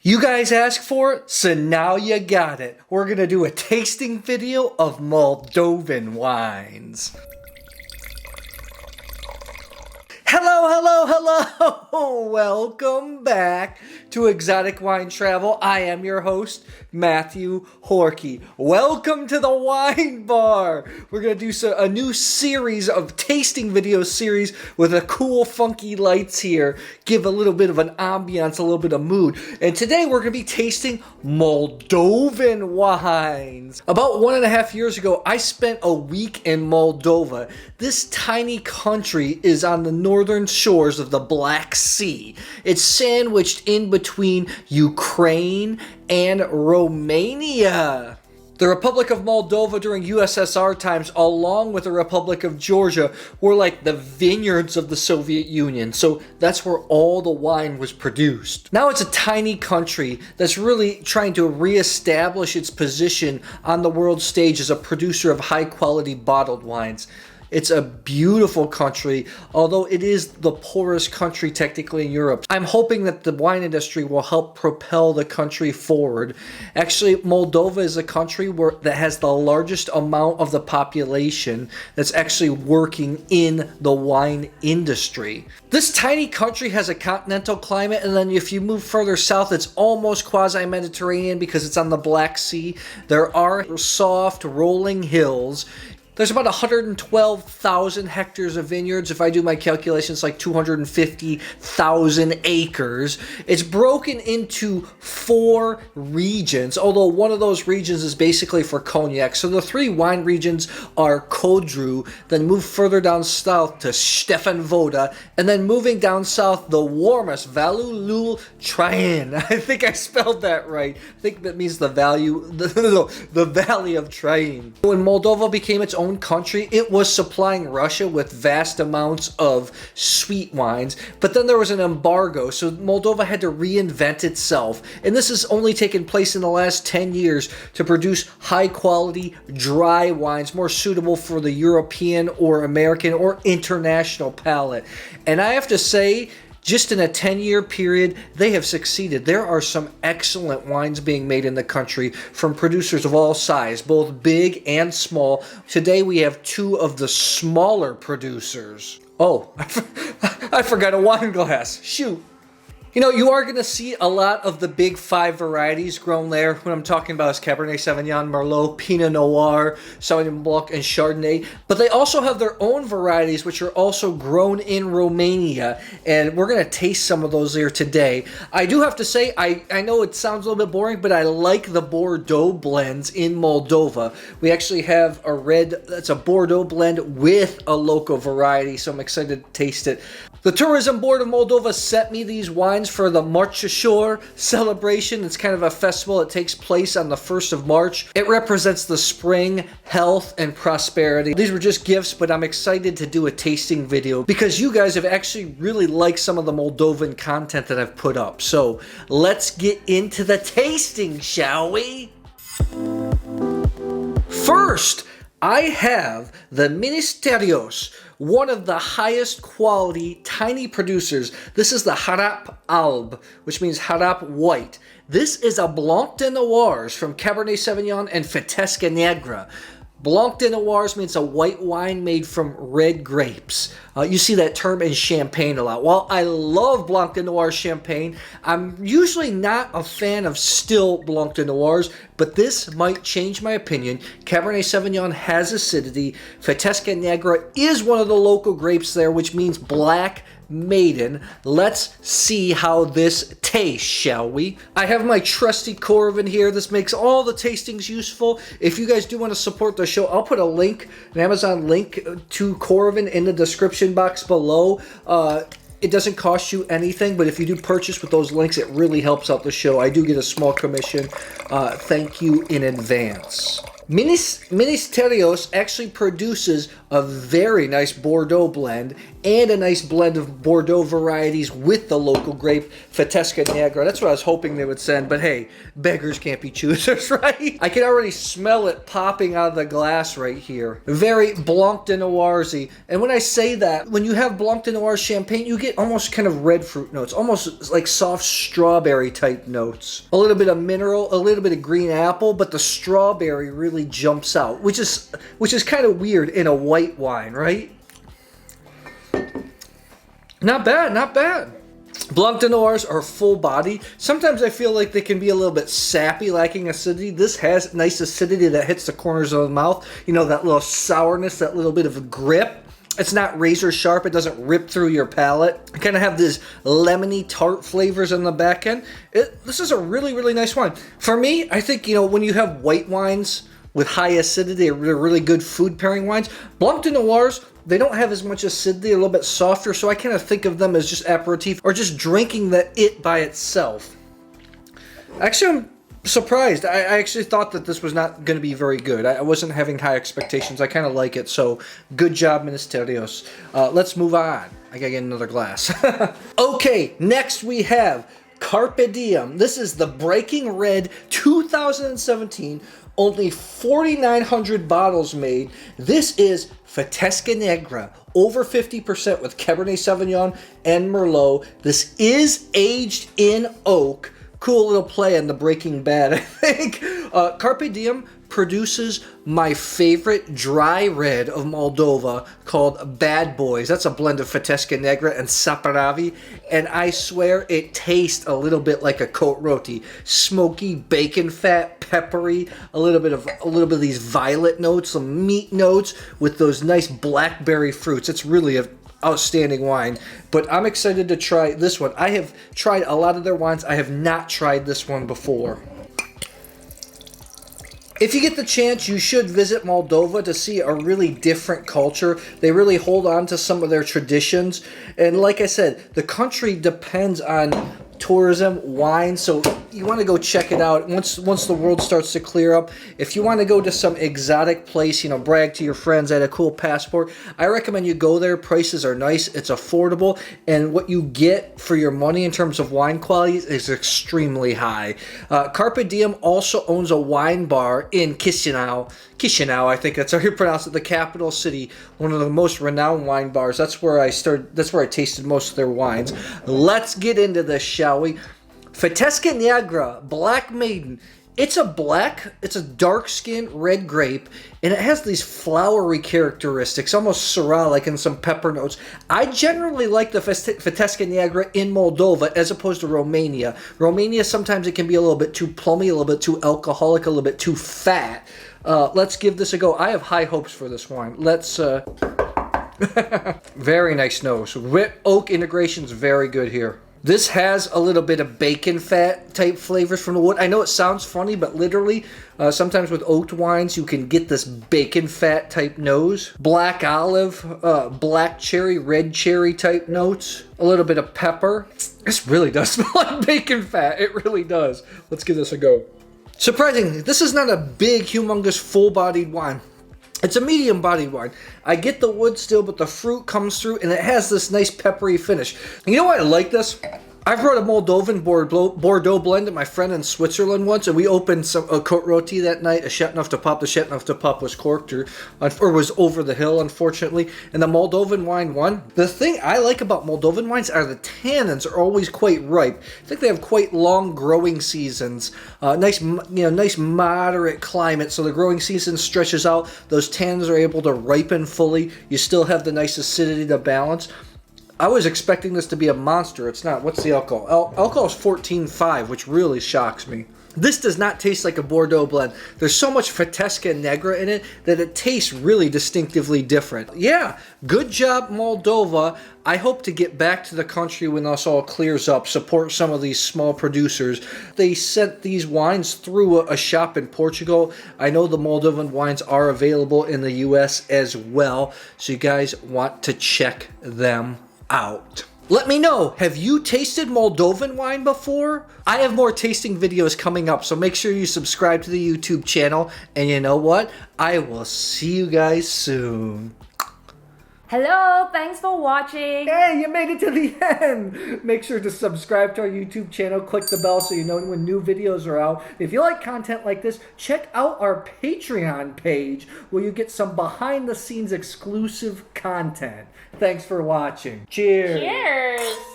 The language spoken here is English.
You guys asked for it, so now you got it. We're gonna do a tasting video of Moldovan wines. Hello! Welcome back to Exotic Wine Travel. I am your host, Matthew Horkey. Welcome to the wine bar. We're going to do a new series of tasting video series with a cool, funky lights here. Give a little bit of an ambiance, a little bit of mood. And today we're going to be tasting Moldovan wines. About 1.5 years ago, I spent a week in Moldova. This tiny country is on the northern shores of the Black Sea. It's sandwiched in between Ukraine and Romania. The Republic of Moldova during USSR times, along with the Republic of Georgia, were like the vineyards of the Soviet Union. So that's where all the wine was produced. Now it's a tiny country that's really trying to reestablish its position on the world stage as a producer of high-quality bottled wines. It's a beautiful country, although it is the poorest country technically in Europe. I'm hoping that the wine industry will help propel the country forward. Actually, Moldova is a country that has the largest amount of the population that's actually working in the wine industry. This tiny country has a continental climate, and then if you move further south, it's almost quasi-Mediterranean because it's on the Black Sea. There are soft, rolling hills. There's about 112,000 hectares of vineyards. If I do my calculations, like 250,000 acres. It's broken into 4 regions, although one of those regions is basically for cognac. So the 3 wine regions are Codru, then move further down south to Stefan Voda, and then moving down south, the warmest, Valul Traian. I think I spelled that right. I think that means the Valley of Traian. When Moldova became its own country, it was supplying Russia with vast amounts of sweet wines, but then there was an embargo, so Moldova had to reinvent itself, and this has only taken place in the last 10 years to produce high-quality, dry wines more suitable for the European or American or international palate. And I have to say, just in a 10-year period, they have succeeded. There are some excellent wines being made in the country from producers of all size, both big and small. Today we have 2 of the smaller producers. Oh, I forgot a wine glass. Shoot. You know, you are going to see a lot of the big 5 varieties grown there. What I'm talking about is Cabernet Sauvignon, Merlot, Pinot Noir, Sauvignon Blanc, and Chardonnay. But they also have their own varieties, which are also grown in Romania. And we're going to taste some of those here today. I do have to say, I know it sounds a little bit boring, but I like the Bordeaux blends in Moldova. We actually have a red, that's a Bordeaux blend with a local variety, so I'm excited to taste it. The Tourism Board of Moldova sent me these wines for the Mărțișor celebration. It's kind of a festival that takes place on the 1st of March. It represents the spring, health, and prosperity. These were just gifts, but I'm excited to do a tasting video because you guys have actually really liked some of the Moldovan content that I've put up. So let's get into the tasting, shall we? First, I have the Terrios, one of the highest quality tiny producers. This is the Harap Alb, which means Harap White. This is a Blanc de Noirs from Cabernet Sauvignon and Fetesca Negra. Blanc de Noirs means a white wine made from red grapes. You see that term in champagne a lot. While I love Blanc de Noir champagne, I'm usually not a fan of still Blanc de Noirs, but this might change my opinion. Cabernet Sauvignon has acidity. Fetesca Negra is one of the local grapes there, which means black maiden. Let's see how this tastes, shall we? I have my trusty Coravin here. This makes all the tastings useful. If you guys do want to support the show, I'll put a link, an Amazon link to Coravin in the description box below. It doesn't cost you anything, but if you do purchase with those links, it really helps out the show. I do get a small commission. Thank you in advance. Terrios actually produces a very nice Bordeaux blend and a nice blend of Bordeaux varieties with the local grape Fetesca Negra. That's what I was hoping they would send, but hey, beggars can't be choosers, right? I can already smell it popping out of the glass right here. Very Blanc de Noirsy. And when I say that, when you have Blanc de Noir champagne, you get almost kind of red fruit notes, almost like soft strawberry type notes. A little bit of mineral, a little bit of green apple, but the strawberry really jumps out, which is kind of weird in a white wine, right? Not bad, not bad. Blanc de Noirs are full body. Sometimes I feel like they can be a little bit sappy, lacking acidity. This has nice acidity that hits the corners of the mouth. You know, that little sourness, that little bit of a grip. It's not razor sharp. It doesn't rip through your palate. You kind of have these lemony tart flavors on the back end. This is a really, really nice wine. For me, I think, you know, when you have white wines with high acidity, they're really good food pairing wines. Blanc de Noirs, they don't have as much acidity, a little bit softer, so I kind of think of them as just aperitif or just drinking it by itself. Actually, I'm surprised. I actually thought that this was not going to be very good. I wasn't having high expectations. I kind of like it, so good job, Ministerios. Let's move on. I gotta get another glass. Okay, next we have Carpe Diem. This is the Breaking Red 2017. Only 4,900 bottles made. This is Fetesca Negra, over 50% with Cabernet Sauvignon and Merlot. This is aged in oak. Cool little play on the Breaking Bad, I think. Carpe Diem produces my favorite dry red of Moldova called Bad Boys. That's a blend of Fetesca Negra and Saperavi, and I swear it tastes a little bit like a cote roti. Smoky bacon fat, peppery, a little bit of these violet notes, some meat notes with those nice blackberry fruits. It's really a outstanding wine, but I'm excited to try this one. I have tried a lot of their wines. I have not tried this one before. If you get the chance, you should visit Moldova to see a really different culture. They really hold on to some of their traditions. And like I said, the country depends on tourism, wine, so you want to go check it out once the world starts to clear up. If you want to go to some exotic place, you know, brag to your friends, I had a cool passport, I recommend you go there. Prices are nice, it's affordable, and what you get for your money in terms of wine quality is extremely high. Carpe Diem also owns a wine bar in Chisinau, I think that's how you pronounce it, the capital city, one of the most renowned wine bars. That's where I tasted most of their wines. Let's get into this, shall we? Fetesca Negra, Black Maiden. It's a dark-skinned red grape, and it has these flowery characteristics, almost Syrah, like in some pepper notes. I generally like the Fetesca Negra in Moldova as opposed to Romania. Romania, sometimes it can be a little bit too plummy, a little bit too alcoholic, a little bit too fat. Let's give this a go. I have high hopes for this wine. Let's... Very nice nose. Oak integration's very good here. This has a little bit of bacon fat type flavors from the wood. I know it sounds funny, but literally, sometimes with oaked wines, you can get this bacon fat type nose. Black olive, black cherry, red cherry type notes. A little bit of pepper. This really does smell like bacon fat. It really does. Let's give this a go. Surprisingly, this is not a big, humongous, full-bodied wine. It's a medium-bodied wine. I get the wood still, but the fruit comes through, and it has this nice peppery finish. You know why I like this? I brought a Moldovan Bordeaux blend to my friend in Switzerland once, and we opened a cote roti that night, a Chateauneuf de Pape. The Chateauneuf de Pape was corked or was over the hill, unfortunately, and the Moldovan wine won. The thing I like about Moldovan wines are the tannins are always quite ripe. I think they have quite long growing seasons. Nice moderate climate, so the growing season stretches out. Those tannins are able to ripen fully. You still have the nice acidity to balance. I was expecting this to be a monster. It's not. What's the alcohol? Alcohol is 14.5, which really shocks me. This does not taste like a Bordeaux blend. There's so much Fetesca Negra in it that it tastes really distinctively different. Yeah, good job, Moldova. I hope to get back to the country when this all clears up, support some of these small producers. They sent these wines through a shop in Portugal. I know the Moldovan wines are available in the U.S. as well, so you guys want to check them out. Let me know, have you tasted Moldovan wine before? I have more tasting videos coming up, so make sure you subscribe to the YouTube channel. And you know what? I will see you guys soon. Hello, thanks for watching. Hey, you made it to the end. Make sure to subscribe to our YouTube channel. Click the bell so you know when new videos are out. If you like content like this, check out our Patreon page where you get some behind the scenes exclusive content. Thanks for watching. Cheers. Cheers.